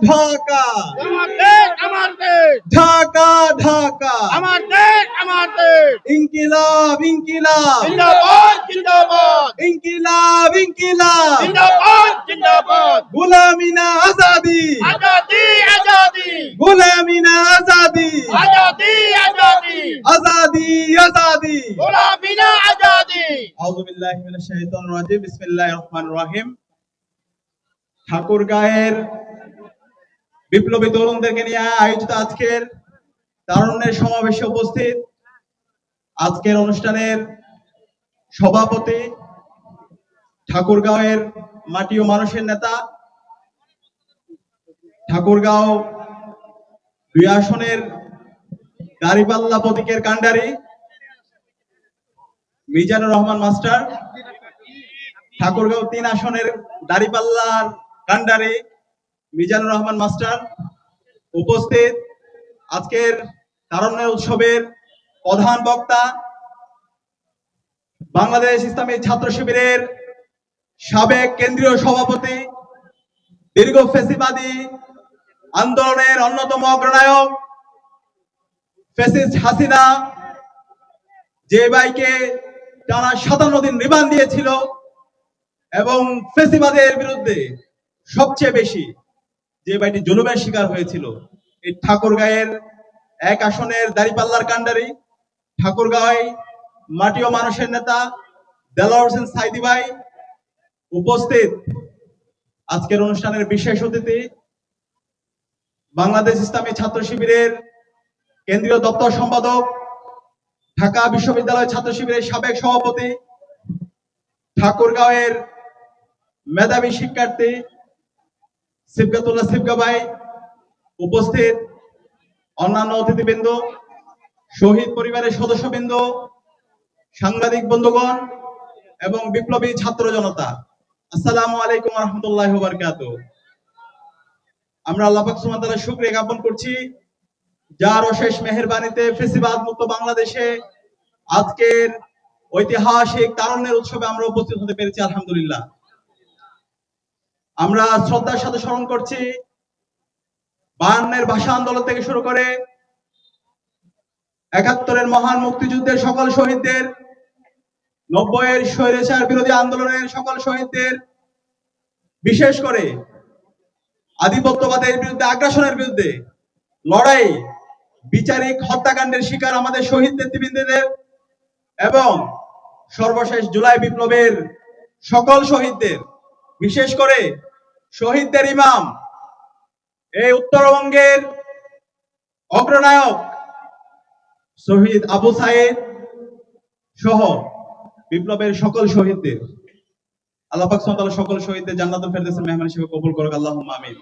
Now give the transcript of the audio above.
ঢাকা আমার দেশ আমার দেশ ঢাকা ঢাকা আমার দেশ আমার দেশ ইনকিলাব ইনকিলাব জিন্দাবাদ জিন্দাবাদ ইনকিলাব ইনকিলাব জিন্দাবাদ জিন্দাবাদ গোলামি না আজাদি আজাদি আজাদি গোলামি না আজাদি আজাদি আজাদি আজাদি আজাদি গোলামি না আজাদি আউযু বিল্লাহি মিনাশ শাইতানির রাজিম বিসমিল্লাহির রহমানির রহিম ঠাকুরগাঁয়ের বিপ্লবী তরুণদেরকে নিয়ে আয়োজিত আজকের তারুণ্যের সমাবেশে উপস্থিত আজকের অনুষ্ঠানের সভাপতি ঠাকুরগাঁওয়ের মাটি ও মানুষের নেতা ঠাকুরগাঁও 2 আসনের দাঁড়িপাল্লা প্রতীকের কাণ্ডারি মিজানুর রহমান মাস্টার, ঠাকুরগাঁও 3 আসনের দাঁড়িপাল্লার কাণ্ডারি মিজানুর রহমান মাস্টার, উপস্থিত আজকের তারুণ্যের উৎসবের প্রধান বক্তা বাংলাদেশ ইসলামী ছাত্র শিবিরের সাবেক কেন্দ্রীয় সভাপতি, দীর্ঘ ফ্যাসিবাদী আন্দোলনের অন্যতম অগ্রনায়ক ফ্যাসিস্ট হাসিনা, যে ভাইকে টানা 57 দিন রিমান্ড দিয়েছিল এবং ফ্যাসিবাদের বিরুদ্ধে সবচেয়ে বেশি যে ভাইটি জুলুমের শিকার হয়েছিল, এই ঠাকুরগাঁয়ের 1 আসনের দাঁড়িপাল্লার কাণ্ডারি ঠাকুরগাঁও মাটি ও মানুষের নেতা দেলোয়ার হোসেন সাইদি ভাই, উপস্থিত আজকের অনুষ্ঠানের বিশেষ অতিথি বাংলাদেশ ইসলামী ছাত্র শিবিরের কেন্দ্রীয় দপ্তর সম্পাদক, ঢাকা বিশ্ববিদ্যালয় ছাত্র শিবিরের সাবেক সভাপতি, ঠাকুরগাঁওয়ের মেধাবী শিক্ষার্থী সিবগাতুল্লাহ সিবগা ভাই, উপস্থিত অন্যান্য অতিথিবৃন্দ, শহীদ পরিবারের সদস্যবৃন্দ, সাংবাদিক বন্ধুগণ এবং বিপ্লবী ছাত্র জনতা, আসসালামু আলাইকুম ওয়া রাহমাতুল্লাহি ওয়া বারাকাতুহু। আমরা আল্লাহ পাক সুবহানাহু ওয়া তাআলার শুকরিয়া জ্ঞাপন করছি, যার অশেষ মেহেরবানিতে ফ্যাসিবাদ মুক্ত বাংলাদেশে আজকের ঐতিহাসিক তারুণ্যের উৎসবে আমরা উপস্থিত হতে পেরেছি, আলহামদুলিল্লাহ। আমরা শ্রদ্ধার সাথে স্মরণ করছি 52-এর ভাষা আন্দোলন থেকে শুরু করে 71-এর মহান মুক্তিযুদ্ধের সকল শহীদদের, 90-এর স্বৈরাচার বিরোধী আন্দোলনের সকল শহীদদের, বিশেষ করে আধিপত্যবাদের বিরুদ্ধে, আগ্রাসনের বিরুদ্ধে লড়াই, বিচারিক হত্যাকাণ্ডের শিকার আমাদের শহীদ নেতৃবৃন্দদের এবং সর্বশেষ জুলাই বিপ্লবের সকল শহীদদের, বিশেষ করে শহীদদের ইমাম, এই উত্তরবঙ্গের অগ্রনায়ক শহীদ আবু সাইদ সহ বিপ্লবের সকল শহীদদের, আল্লাহ পাক সুবহানাহু ওয়া তাআলা সকল শহীদদের জান্নাতুল ফেরদাউসের মেহমান হিসেবে কবুল করুক, আল্লাহুম্মা আমিন।